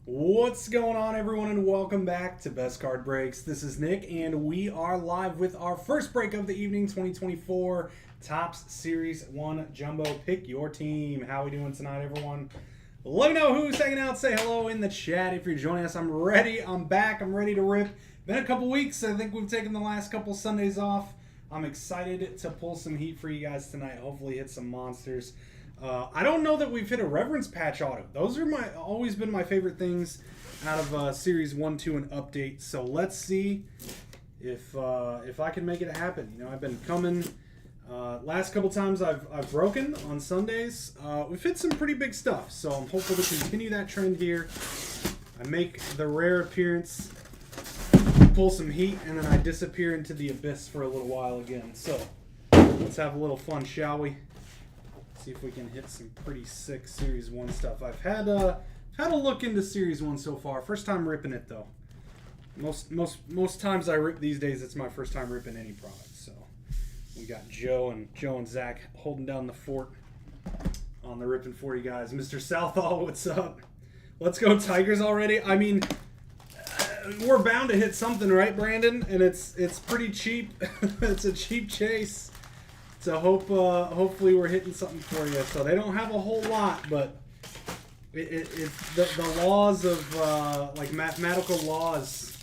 What's going on, everyone, and welcome back to Best Card Breaks. This is Nick, and we are live with our first break of the evening, 2024 Topps Series 1 Jumbo. Pick your team. How we doing tonight, everyone? Let me know who's hanging out. Say hello in the chat if you're joining us. I'm ready. I'm back. I'm ready to rip. Been a couple weeks. I think we've taken the last couple Sundays off. I'm excited to pull some heat for you guys tonight. Hopefully hit some monsters. I don't know that we've hit a reverence patch auto. Those are always been my favorite things out of Series 1, 2, and Update. So let's see if I can make it happen. You know, I've been coming. Last couple times I've broken on Sundays. We've hit some pretty big stuff, so I'm hopeful to continue that trend here. I make the rare appearance, pull some heat, and then I disappear into the abyss for a little while again. So let's have a little fun, shall we? See if we can hit some pretty sick Series 1 stuff. I've had a look into Series 1 so far. First time ripping it though. Most times I rip these days, it's my first time ripping any product. So we got Joe and Zach holding down the fort on the ripping for you guys. Mr. Southall, what's up? Let's go Tigers already. I mean, we're bound to hit something, right, Brandon? And it's pretty cheap. It's a cheap chase. So hopefully we're hitting something for you. So they don't have a whole lot, but the laws of like mathematical laws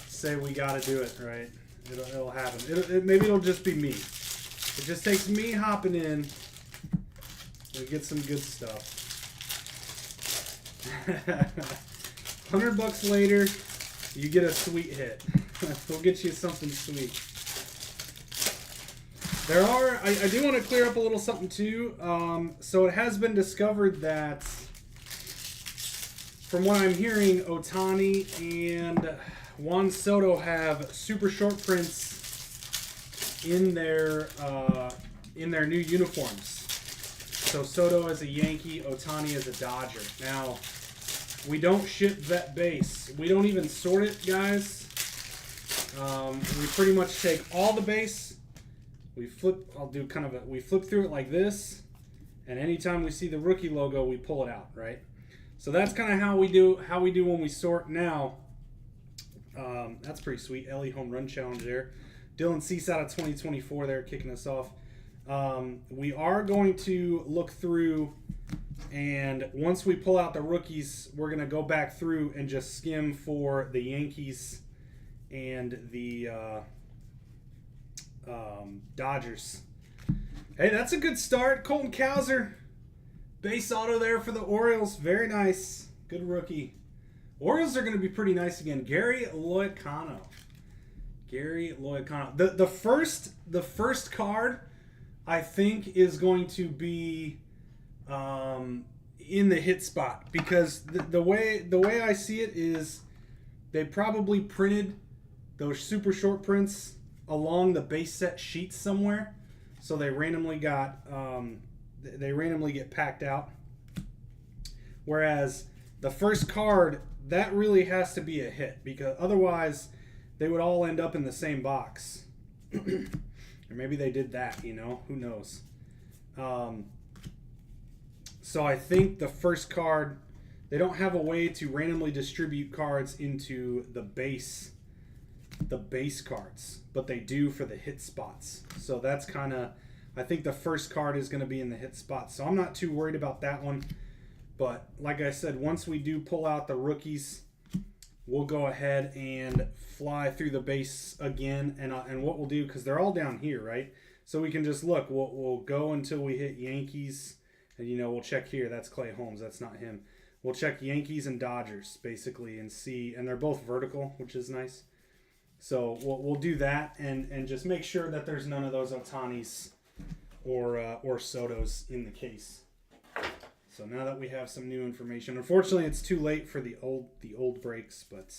say we got to do it, right? It'll happen. Maybe it'll just be me. It just takes me hopping in. We get some good stuff. $100 later, you get a sweet hit. We'll get you something sweet. There are, I do want to clear up a little something too. So it has been discovered that, from what I'm hearing, Ohtani and Juan Soto have super short prints in their new uniforms. So Soto as a Yankee, Ohtani as a Dodger. Now, we don't ship vet base. We don't even sort it, guys. We pretty much take all the base. We flip. We flip through it like this, and anytime we see the rookie logo, we pull it out, right? So that's kind of how we do when we sort now. That's pretty sweet. Ellie home run challenge there. Dylan Cease out of 2024 there, kicking us off. We are going to look through, and once we pull out the rookies, we're going to go back through and just skim for the Yankees and the Dodgers. Hey, that's a good start. Colton Cowser, base auto there for the Orioles. Very nice. Good rookie. Orioles are going to be pretty nice again. Gary Loicano. The first card, I think, is going to be in the hit spot, because the way I see it is they probably printed those super short prints along the base set sheets somewhere, so they randomly get packed out. Whereas the first card, that really has to be a hit, because otherwise they would all end up in the same box. Or maybe they did that, you know, who knows. So I think the first card, they don't have a way to randomly distribute cards into the base cards, but they do for the hit spots. So that's kind of, I think the first card is going to be in the hit spot. So I'm not too worried about that one. But like I said, once we do pull out the rookies, we'll go ahead and fly through the base again. And what we'll do, because they're all down here, right? So we can just look. We'll go until we hit Yankees. And, you know, we'll check here. That's Clay Holmes. That's not him. We'll check Yankees and Dodgers, basically, and see. And they're both vertical, which is nice. So we'll do that and just make sure that there's none of those Ohtanis or Sotos in the case. So now that we have some new information, unfortunately it's too late for the old breaks, but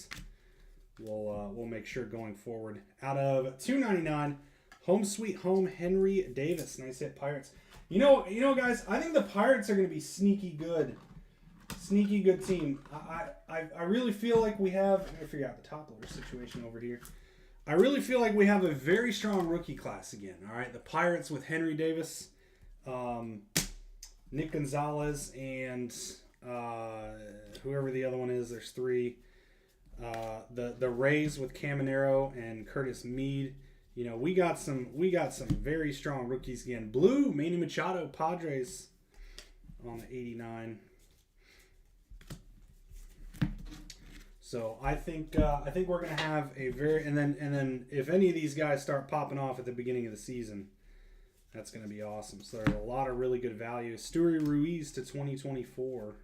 we'll make sure going forward. Out of 299, Home Sweet Home, Henry Davis. Nice hit, Pirates. You know, guys, I think the Pirates are going to be sneaky good team. I really feel like we have. I'm gonna figure out the top loader situation over here. I really feel like we have a very strong rookie class again. All right, the Pirates with Henry Davis, Nick Gonzalez, and whoever the other one is. There's 3. The Rays with Caminero and Curtis Mead. You know, we got some very strong rookies again. Blue, Manny Machado, Padres on the 89. So I think we're gonna have a very and then if any of these guys start popping off at the beginning of the season, that's gonna be awesome. So there's a lot of really good value. Esteury Ruiz to 2024.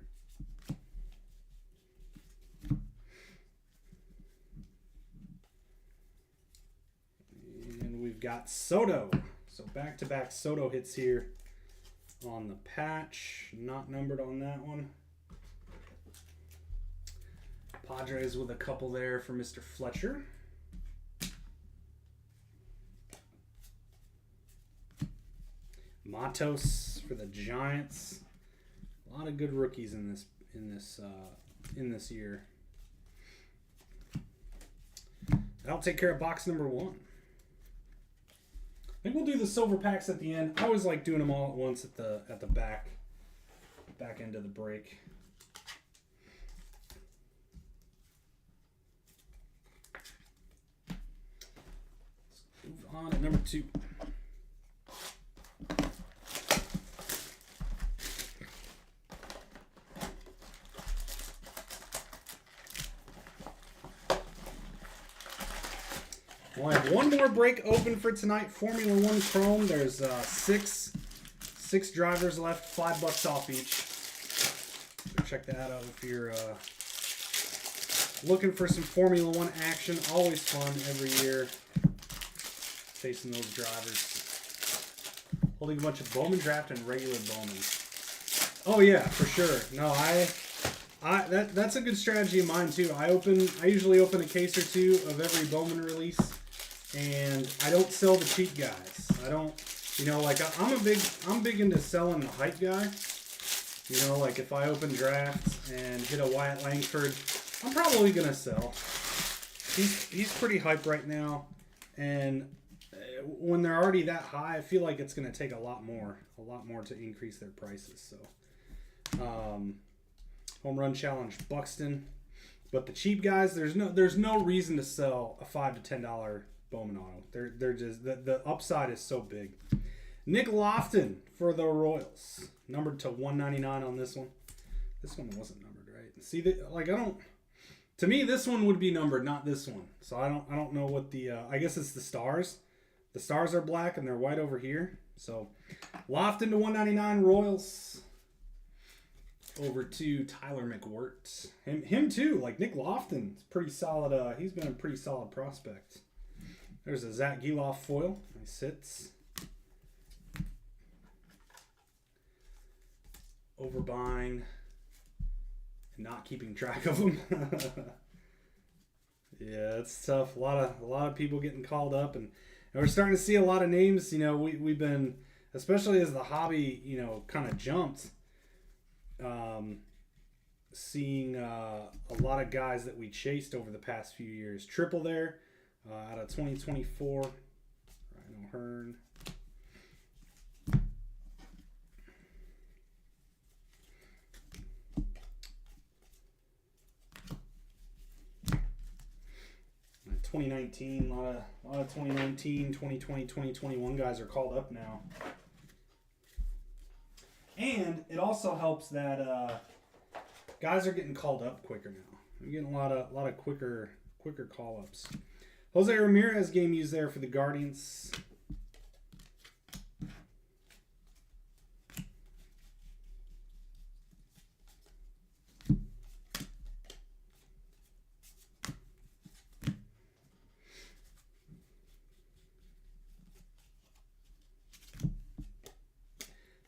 And we've got Soto. So back-to-back Soto hits here on the patch. Not numbered on that one. Padres with a couple there for Mr. Fletcher. Matos for the Giants. A lot of good rookies in this year. That'll take care of box number 1. I think we'll do the silver packs at the end. I always like doing them all at once at the back end of the break. Let's move on to number 2. We'll have one more break open for tonight. Formula One Chrome. There's six drivers left. $5 off each. So check that out if you're looking for some Formula One action. Always fun every year. Facing those drivers. Holding a bunch of Bowman Draft and regular Bowman. Oh yeah, for sure. No, that's a good strategy of mine too. I usually open a case or 2 of every Bowman release. And I don't sell the cheap guys. I don't, like I'm big into selling the hype guy. Like if I open drafts and hit a Wyatt Langford, I'm probably gonna sell. He's pretty hype right now, and when they're already that high, I feel like it's gonna take a lot more to increase their prices. So, home run challenge Buxton, but the cheap guys, there's no reason to sell a $5 to $10 Bowman auto. They're just the upside is so big. Nick Lofton for the Royals, numbered to 199 on this one. This one wasn't numbered, right? See to me this one would be numbered, not this one. So I don't know what the I guess it's the stars. The stars are black and they're white over here. So Lofton to 199 Royals. Over to Tyler McWirt. Him too, like Nick Lofton. It's pretty solid. He's been a pretty solid prospect. There's a Zach Geloff foil. Nice hits. Overbuying and not keeping track of them. Yeah, it's tough. A lot of people getting called up, and we're starting to see a lot of names. We've been, especially as the hobby, kind of jumped. Seeing a lot of guys that we chased over the past few years. Triple there. Out of 2024, Ryan O'Hearn. In 2019, a lot of 2019, 2020, 2021 guys are called up now. And it also helps that guys are getting called up quicker now. We're getting a lot of quicker call-ups. Jose Ramirez game used there for the Guardians.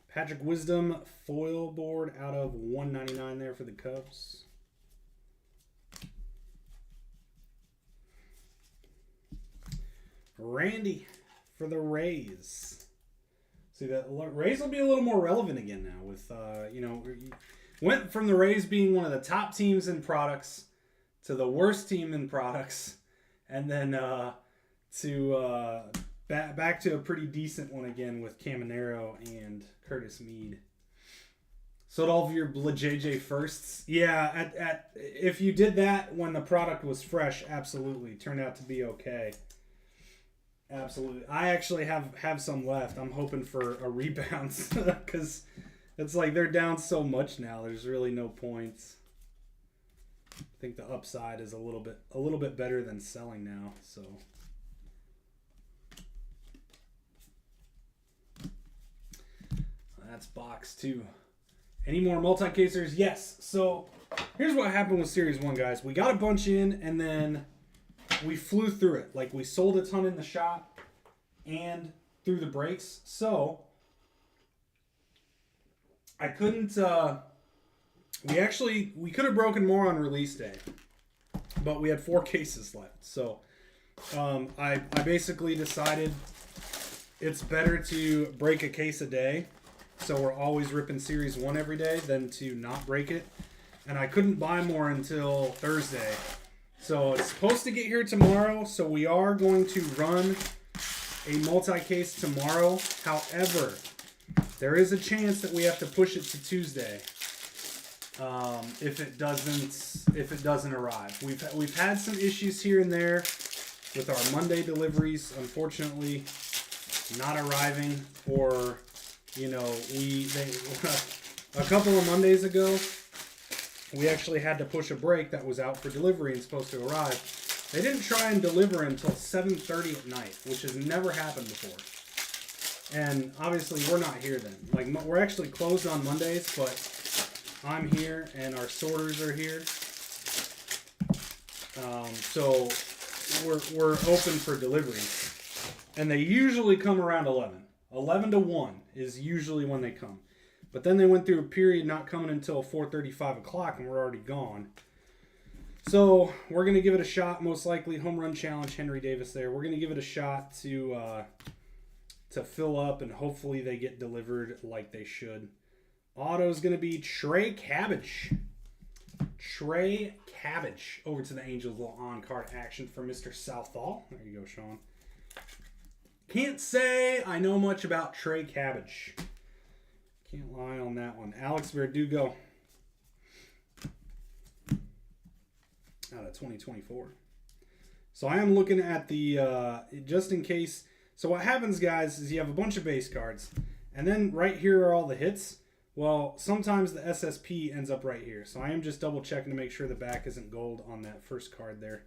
Patrick Wisdom foil board out of 199 there for the Cubs. Randy for the Rays. See, the Rays will be a little more relevant again now with, went from the Rays being one of the top teams in products to the worst team in products, and then to back to a pretty decent one again with Caminero and Curtis Mead. Sold all of your JJ firsts. Yeah, if you did that when the product was fresh, absolutely. Turned out to be okay. Absolutely. I actually have some left. I'm hoping for a rebound because it's like they're down so much now. There's really no points. I think the upside is a little bit better than selling now, so that's box 2. Any more multi-casers? Yes. So here's what happened with Series 1, guys. We got a bunch in, and then we flew through it. Like, we sold a ton in the shop and through the breaks. So I couldn't... We could have broken more on release day, but we had 4 cases left. So I basically decided it's better to break a case a day. So we're always ripping Series 1 every day than to not break it. And I couldn't buy more until Thursday. So it's supposed to get here tomorrow. So we are going to run a multi-case tomorrow. However, there is a chance that we have to push it to Tuesday. If it doesn't arrive. We've had some issues here and there with our Monday deliveries, unfortunately not arriving, or a couple of Mondays ago, we actually had to push a break that was out for delivery and supposed to arrive. They didn't try and deliver until 7:30 at night, which has never happened before. And obviously, we're not here then. Like, we're actually closed on Mondays, but I'm here and our sorters are here. So we're open for delivery. And they usually come around 11. 11 to 1 is usually when they come. But then they went through a period not coming until 4:30, 5 o'clock, and we're already gone. So we're going to give it a shot, most likely. Home Run Challenge, Henry Davis there. We're going to give it a shot to fill up, and hopefully they get delivered like they should. Auto is going to be Trey Cabbage. Trey Cabbage. Over to the Angels. Little on-card action for Mr. Southall. There you go, Sean. Can't say I know much about Trey Cabbage. Can't lie on that one. Alex Verdugo. Out of 2024. So I am looking at the, just in case. So what happens, guys, is you have a bunch of base cards. And then right here are all the hits. Well, sometimes the SSP ends up right here. So I am just double checking to make sure the back isn't gold on that first card there.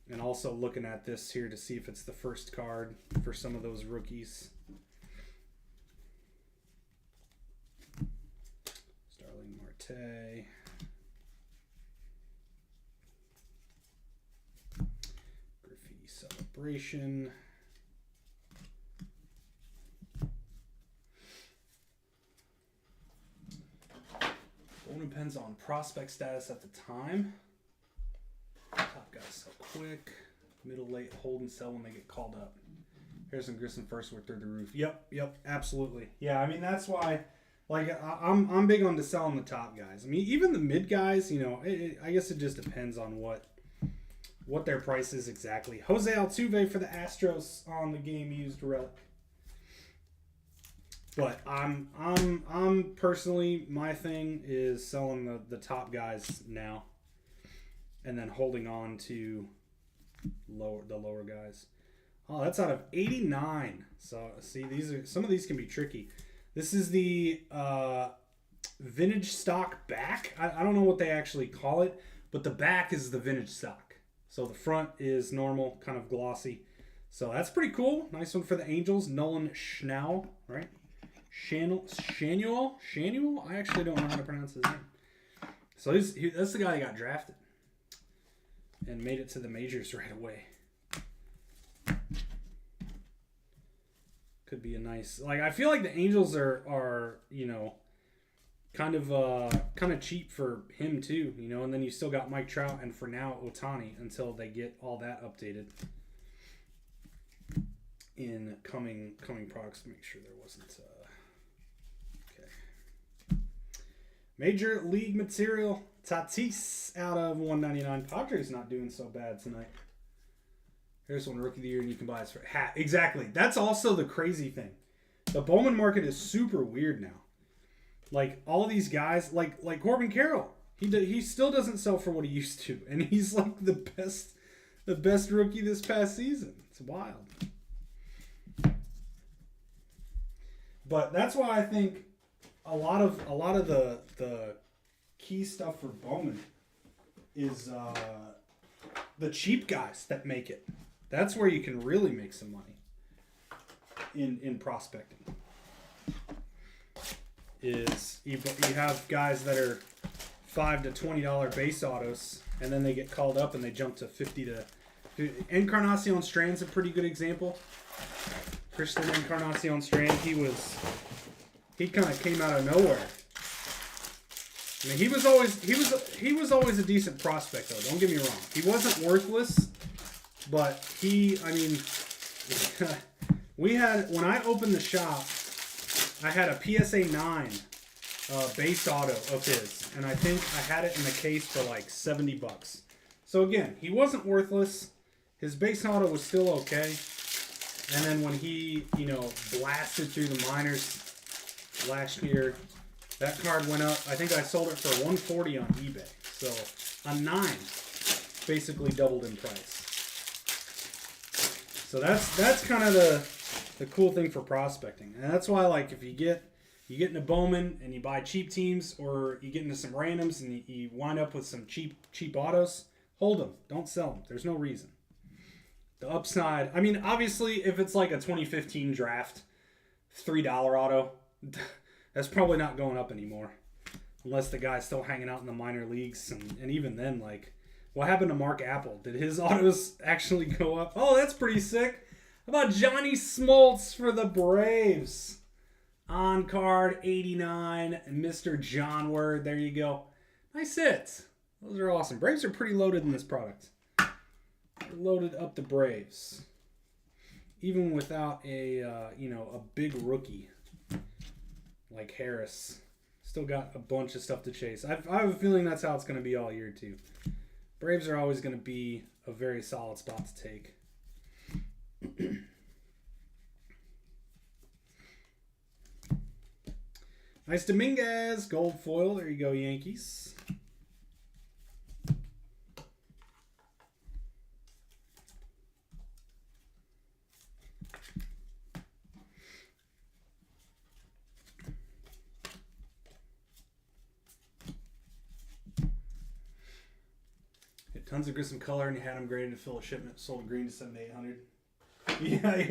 And also looking at this here to see if it's the first card for some of those rookies. Starling Marte. Griffey Celebration. It depends on prospect status at the time. Top guys sell quick. Middle late hold and sell when they get called up. Harrison Grissom first were through the roof. Yep, absolutely. Yeah, I mean that's why. Like I'm big on selling the top guys. I mean even the mid guys, I guess it just depends on what their price is exactly. Jose Altuve for the Astros on the game used relic. But I'm personally, my thing is selling the top guys now, and then holding on to the lower guys. Oh, that's out of 89. So see, some of these can be tricky. This is the vintage stock back. I don't know what they actually call it, but the back is the vintage stock. So the front is normal, kind of glossy. So that's pretty cool. Nice one for the Angels. Nolan Schnau, right? Shanuel? I actually don't know how to pronounce his name. So that's the guy that got drafted and made it to the majors right away. Could be a nice, I feel like the Angels are kind of cheap for him too, and then you still got Mike Trout and for now Ohtani until they get all that updated in coming products. Make sure there wasn't okay. Major League Material, Tatis out of 199. Padres not doing so bad tonight. Here's one, Rookie of the Year, and you can buy it for hat. Exactly. That's also the crazy thing. The Bowman market is super weird now. Like all of these guys, like Corbin Carroll, he still doesn't sell for what he used to, and he's like the best rookie this past season. It's wild. But that's why I think a lot of the key stuff for Bowman is the cheap guys that make it. That's where you can really make some money in prospecting. Is you have guys that are $5 to $20 base autos, and then they get called up and they jump to 50 to. Encarnacion Strand's a pretty good example. Christian Encarnacion Strand, he kind of came out of nowhere. I mean, he was always a decent prospect though. Don't get me wrong. He wasn't worthless, but when I opened the shop, I had a PSA 9 base auto of his, and I think I had it in the case for like $70. So again, he wasn't worthless. His base auto was still okay. And then when he, blasted through the minors last year, that card went up. I think I sold it for $140 on eBay. So a 9 basically doubled in price. So that's kind of the cool thing for prospecting. And that's why, like, if you get into Bowman and you buy cheap teams, or you get into some randoms and you wind up with some cheap autos, hold them. Don't sell them. There's no reason. The upside, I mean, obviously, if it's like a 2015 draft $3 auto, that's probably not going up anymore. Unless the guy's still hanging out in the minor leagues. And even then, like, what happened to Mark Apple? Did his autos actually go up? Oh, that's pretty sick. How about Johnny Smoltz for the Braves? On card 89, Mr. John Word. There you go. Nice hits. Those are awesome. Braves are pretty loaded in this product. Loaded up the Braves. Even without a big rookie like Harris. Still got a bunch of stuff to chase. I have a feeling that's how it's going to be all year too. Braves are always going to be a very solid spot to take. Nice Dominguez, gold foil. There you go, Yankees. Tons of Grissom color, and you had him graded to fill a shipment. Sold green to 7,800. Yeah,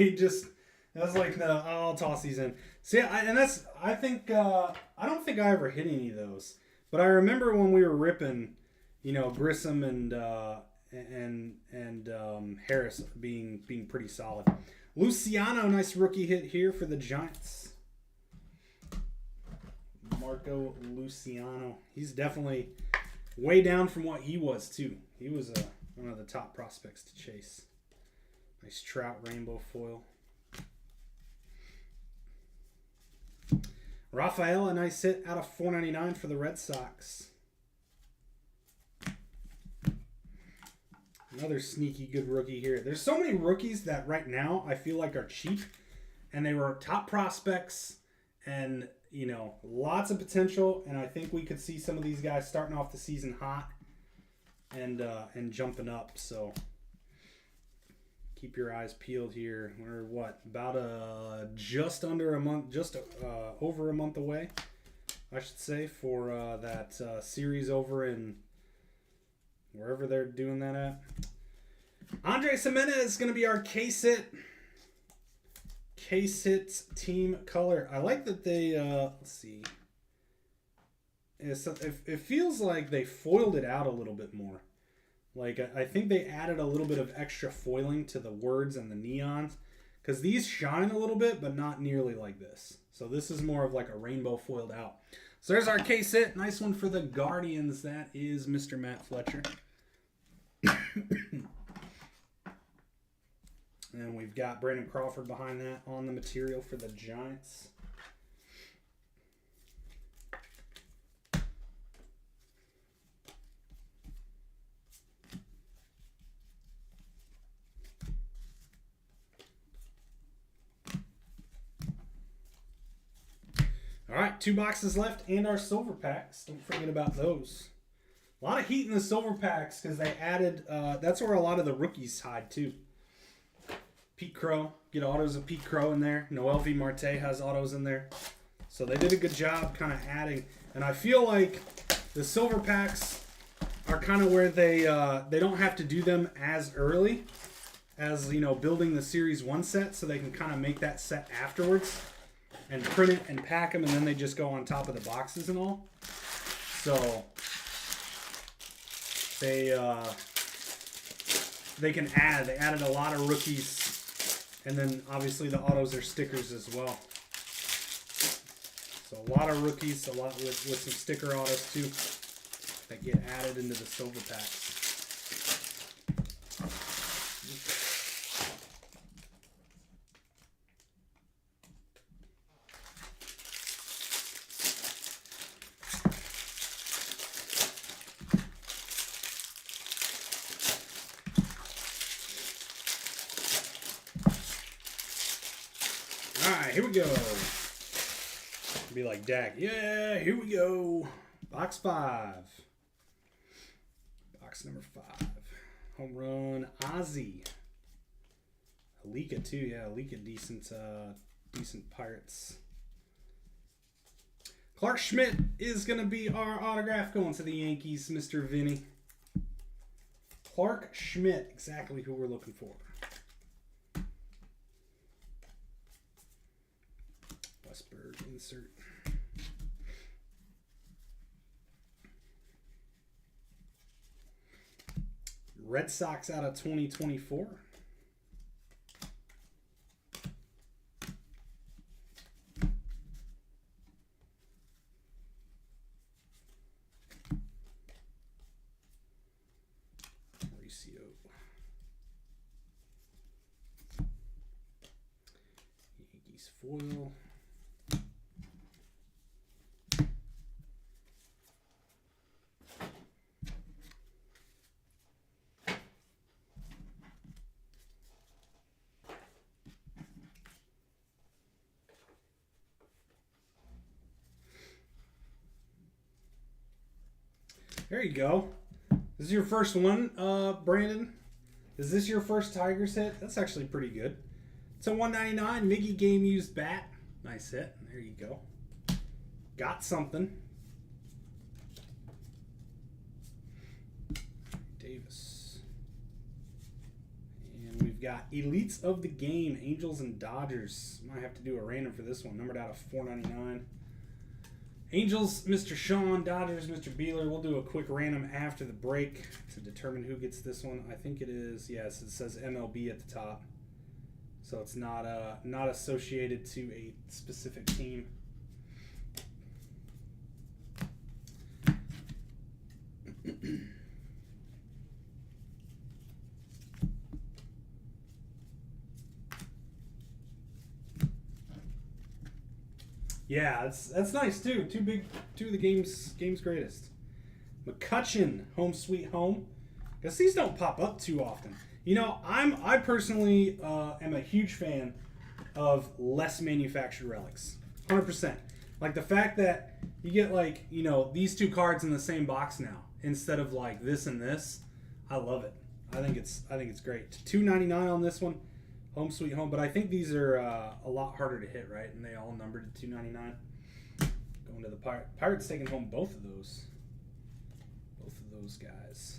that's like I'll toss these in. See, I don't think I ever hit any of those, but I remember when we were ripping, Grissom and Harris being pretty solid. Luciano, nice rookie hit here for the Giants. Marco Luciano, he's definitely way down from what he was too. He was one of the top prospects to chase. Nice Trout rainbow foil. Rafael, a nice hit out of 499 for the Red Sox. Another sneaky good rookie here. There's so many rookies that right now I feel like are cheap, and they were top prospects, and lots of potential. And I think we could see some of these guys starting off the season hot and jumping up. So keep your eyes peeled here. We're about just under a month, over a month away, I should say, for that series over in wherever they're doing that at. Andre Jimenez is going to be our K-Sit team color. I like that they, let's see. It feels like they foiled it out a little bit more. Like, I think they added a little bit of extra foiling to the words and the neons. Because these shine a little bit, but not nearly like this. So this is more of like a rainbow foiled out. So there's our K-Sit. Nice one for the Guardians. That is Mr. Matt Fletcher. And we've got Brandon Crawford behind that on the material for the Giants. All right, 2 boxes left and our silver packs. Don't forget about those. A lot of heat in the silver packs because they added, that's where a lot of the rookies hide too. Pete Crow, get autos of Pete Crow in there. Noelvi Marte has autos in there. So they did a good job kind of adding. And I feel like the silver packs are kind of where they don't have to do them as early as, you know, building the Series 1 set, so they can kind of make that set afterwards and print it and pack them, and then they just go on top of the boxes and all. So they can add. They added a lot of rookies, and then obviously the autos are stickers as well. So a lot of rookies, a lot with some sticker autos too that get added into the silver packs. Alright, here we go. Be like Dak. Yeah, here we go. Box 5. Box number 5. Home run, Ozzy. Alika too, yeah. Alika, decent Pirates. Clark Schmidt is going to be our autograph going to the Yankees, Mr. Vinny. Clark Schmidt, exactly who we're looking for. Westberg insert. Red Sox out of 2024. Mauricio. Yankees foil. There you go. This is your first one, Brandon. Is this your first Tigers hit? That's actually pretty good. It's a 199 Miggy game used bat. Nice hit. There you go. Got something. Davis. And we've got Elites of the Game, Angels and Dodgers. Might have to do a random for this one. Numbered out of 499. Angels, Mr. Sean. Dodgers, Mr. Beeler. We'll do a quick random after the break to determine who gets this one. I think it is, yes, it says MLB at the top. So it's not associated to a specific team. Yeah, that's nice too. Two of the game's greatest. McCutchen, Home Sweet Home. Guess these don't pop up too often. You know, I personally am a huge fan of less manufactured relics. 100%. Like the fact that you get like, you know, these two cards in the same box now instead of like this and this. I love it. I think it's great. $2.99 on this one. Home Sweet Home, but I think these are a lot harder to hit, right? And they all numbered to $2.99. Going to the Pirates taking home both of those guys.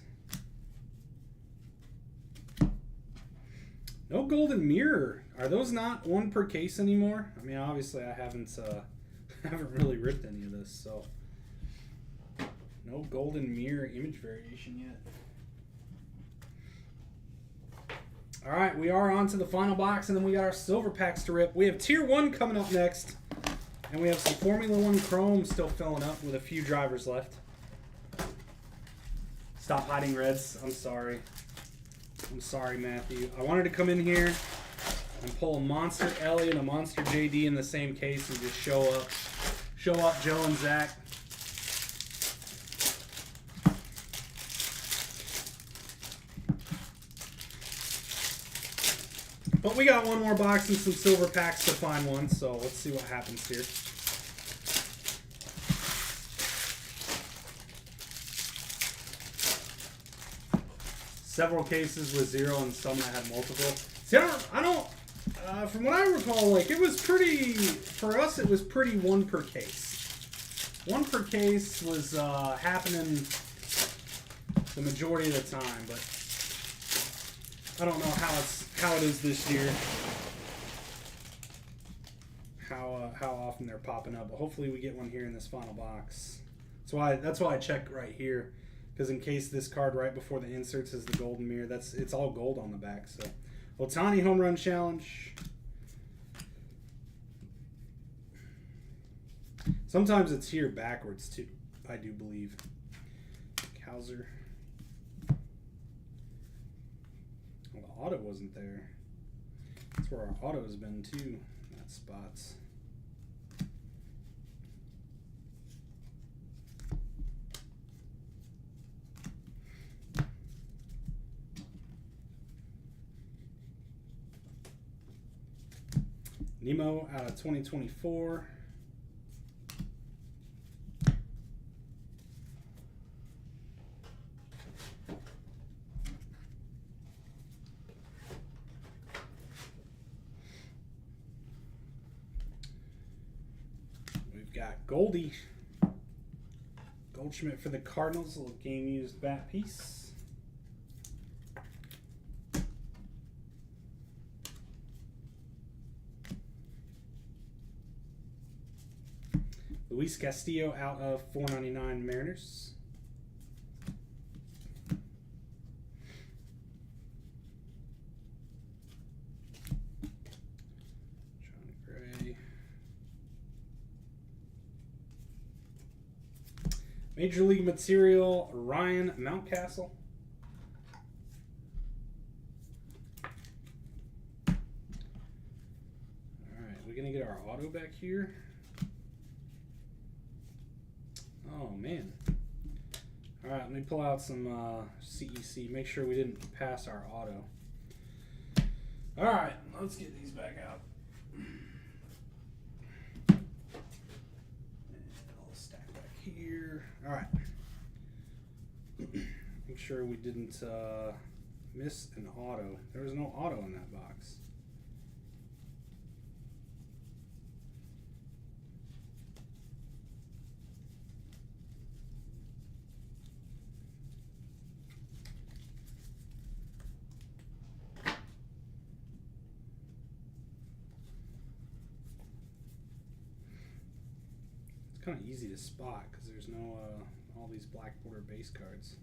No Golden Mirror. Are those not one per case anymore? I mean, obviously I haven't really ripped any of this, so no Golden Mirror image variation yet. All right, we are on to the final box, and then we got our silver packs to rip. We have Tier 1 coming up next, and we have some Formula 1 Chrome still filling up with a few drivers left. Stop hiding reds. I'm sorry. I'm sorry, Matthew. I wanted to come in here and pull a Monster Ellie and a Monster JD in the same case and just show up Joe and Zach. But we got one more box and some silver packs to find one, so let's see what happens here. several cases with 0 and some that had multiple. See, I don't from what I recall, like, it was pretty, for us, it was pretty 1 per case. 1 per case was happening the majority of the time, but I don't know how it is this year. How often they're popping up, but hopefully we get one here in this final box. That's why I check right here, because in case this card right before the inserts is the golden mirror, it's all gold on the back. So Ohtani home run challenge. Sometimes it's here backwards too, I do believe. Hauser. Well, the auto wasn't there. That's where our auto has been too. That spots. Nemo out of 2024. We've got Goldie. Goldschmidt for the Cardinals. A little game used bat piece. Luis Castillo out of 499 Mariners. John Gray. Major League Material, Ryan Mountcastle. All right, we're going to get our auto back here. Oh, man. All right, let me pull out some CEC. Make sure we didn't pass our auto. All right, let's get these back out. And I'll stack back here. All right. Make sure we didn't miss an auto. There was no auto in that box. Kind of easy to spot because there's no all these black border base cards.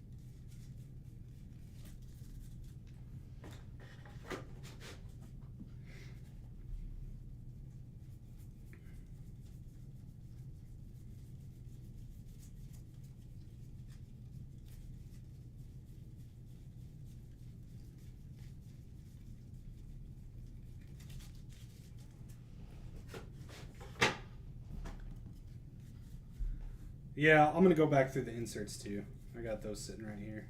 Yeah, I'm going to go back through the inserts too. I got those sitting right here.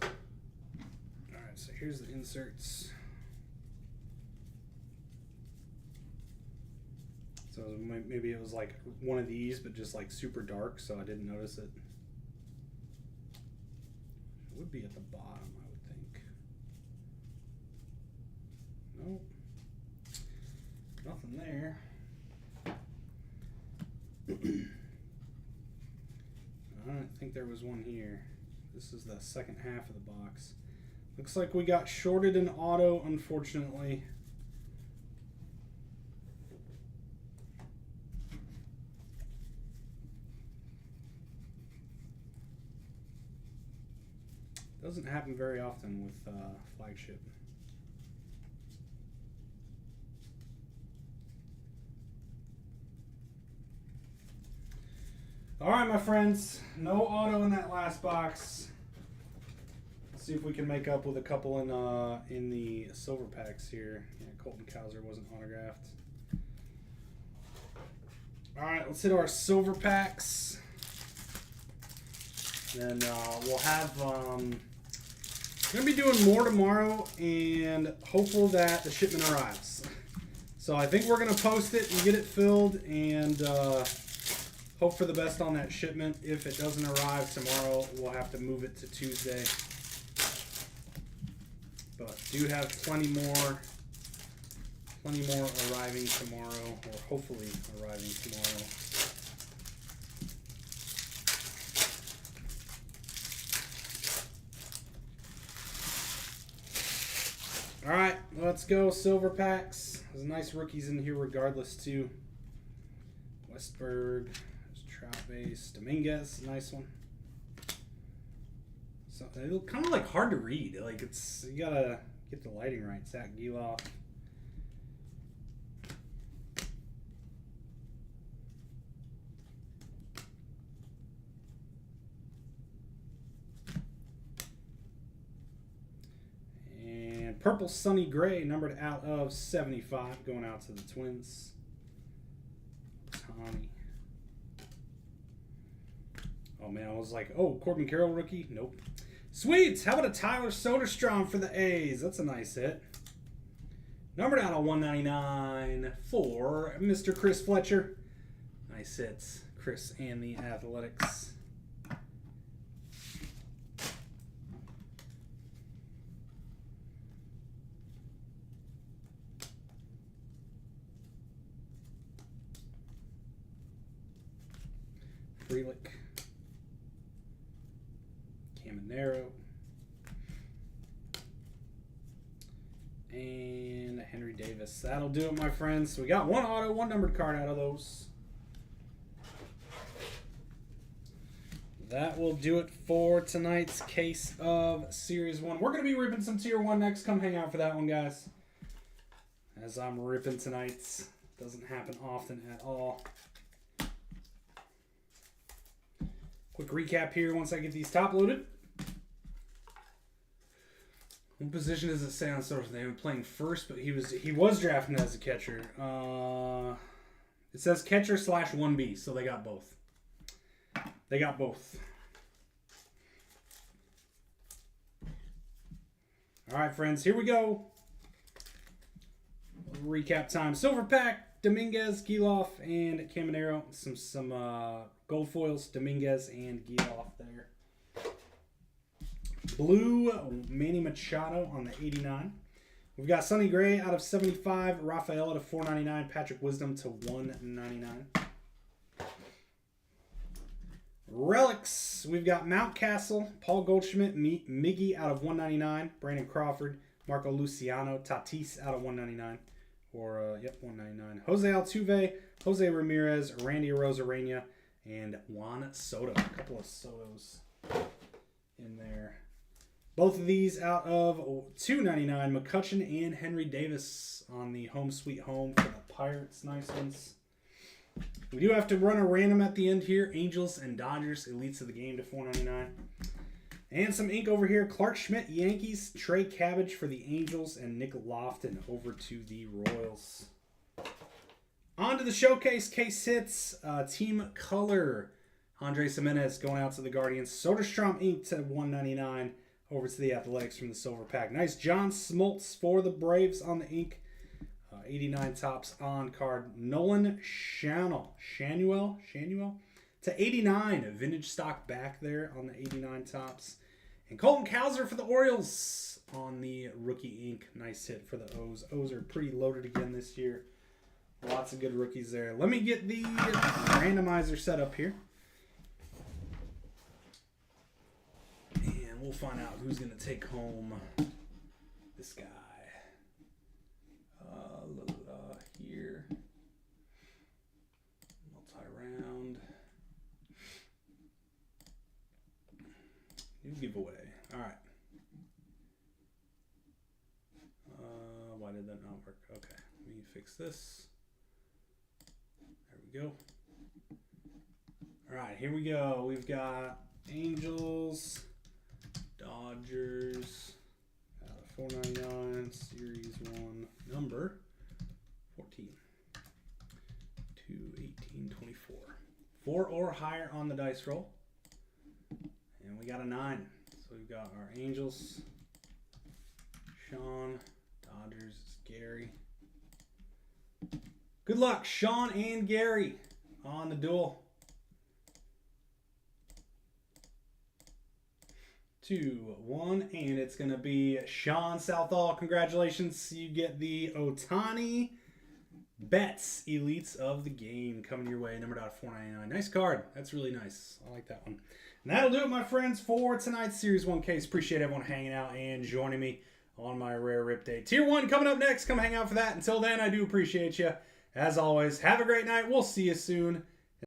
Alright, so here's the inserts. So maybe it was like one of these, but just like super dark, so I didn't notice it. It would be at the bottom, I would think. Nope. Nothing there. I don't think there was one here. This is the second half of the box. Looks like we got shorted an auto, unfortunately. Doesn't happen very often with flagship. All right, my friends, no auto in that last box. Let's see if we can make up with a couple in the silver packs here. Yeah, Colton Cowser wasn't autographed. All right, let's hit our silver packs. Then we'll have, going to be doing more tomorrow and hopeful that the shipment arrives. So I think we're going to post it and get it filled and Hope for the best on that shipment. If it doesn't arrive tomorrow, we'll have to move it to Tuesday. But do have plenty more arriving tomorrow, or hopefully arriving tomorrow. All right, let's go. Silver packs. There's nice rookies in here regardless, too. Westberg. There's Trout base. Dominguez. Nice one. So, they look kind of like hard to read. Like, it's, you got to get the lighting right. Zach Gelof. Purple Sunny Gray, numbered out of 75, going out to the Twins. Tommy. Oh, man, I was like, oh, Corbin Carroll rookie? Nope. Sweets, how about a Tyler Soderstrom for the A's? That's a nice hit. Numbered out of 199 for Mr. Chris Fletcher. Nice hits, Chris and the Athletics. Frelick, Caminero, and Henry Davis. That'll do it, my friends. So we got one auto, one numbered card out of those. That will do it for tonight's case of Series 1. We're going to be ripping some Tier 1 next. Come hang out for that one, guys. As I'm ripping tonight's. Doesn't happen often at all. Quick recap here once I get these top loaded. What position does it say on social? They were playing first, but he was drafted as a catcher. It says catcher / 1B, so they got both. They got both. All right, friends, here we go. Recap time. Silver pack, Dominguez, Gelof, and Caminero. Some gold foils, Dominguez and Gelof there. Blue, Manny Machado on the 89. We've got Sonny Gray out of 75, Rafaela to 499, Patrick Wisdom to 199. Relics, we've got Mountcastle, Paul Goldschmidt, Miggy out of 199, Brandon Crawford, Marco Luciano, Tatis out of 199. Or, 199. Jose Altuve, Jose Ramirez, Randy Arozarena, and Juan Soto. A couple of Sotos in there. Both of these out of 299. McCutchen and Henry Davis on the home sweet home for the Pirates. Nice ones. We do have to run a random at the end here. Angels and Dodgers. Elites of the game to 499. And some ink over here. Clark Schmidt, Yankees. Trey Cabbage for the Angels. And Nick Lofton over to the Royals. On to the showcase. Case hits. Team color. Andres Gimenez going out to the Guardians. Soderstrom ink to 199. Over to the Athletics from the silver pack. Nice John Smoltz for the Braves on the ink. 89 tops on card. Nolan Shanuel to 89. Vintage stock back there on the 89 tops. And Colton Cowser for the Orioles on the rookie ink. Nice hit for the O's. O's are pretty loaded again this year. Lots of good rookies there. Let me get the randomizer set up here. And we'll find out who's going to take home this guy. Here. Multi-round. New giveaway. All right. Why did that not work? Okay. Let me fix this. There we go. All right. Here we go. We've got Angels, Dodgers, 499, Series 1, number 14 to 1824. 4 or higher on the dice roll. And we got a 9. So we've got our Angels, Sean, Dodgers, Gary. Good luck, Sean and Gary, on the duel. 2, 1, and it's going to be Sean Southall. Congratulations. You get the Otani Betts Elites of the Game coming your way, numbered out of 499. Nice card. That's really nice. I like that one. And that'll do it, my friends, for tonight's Series 1 case. Appreciate everyone hanging out and joining me on my Rare Rip Day. Tier 1 coming up next. Come hang out for that. Until then, I do appreciate you. As always, have a great night. We'll see you soon.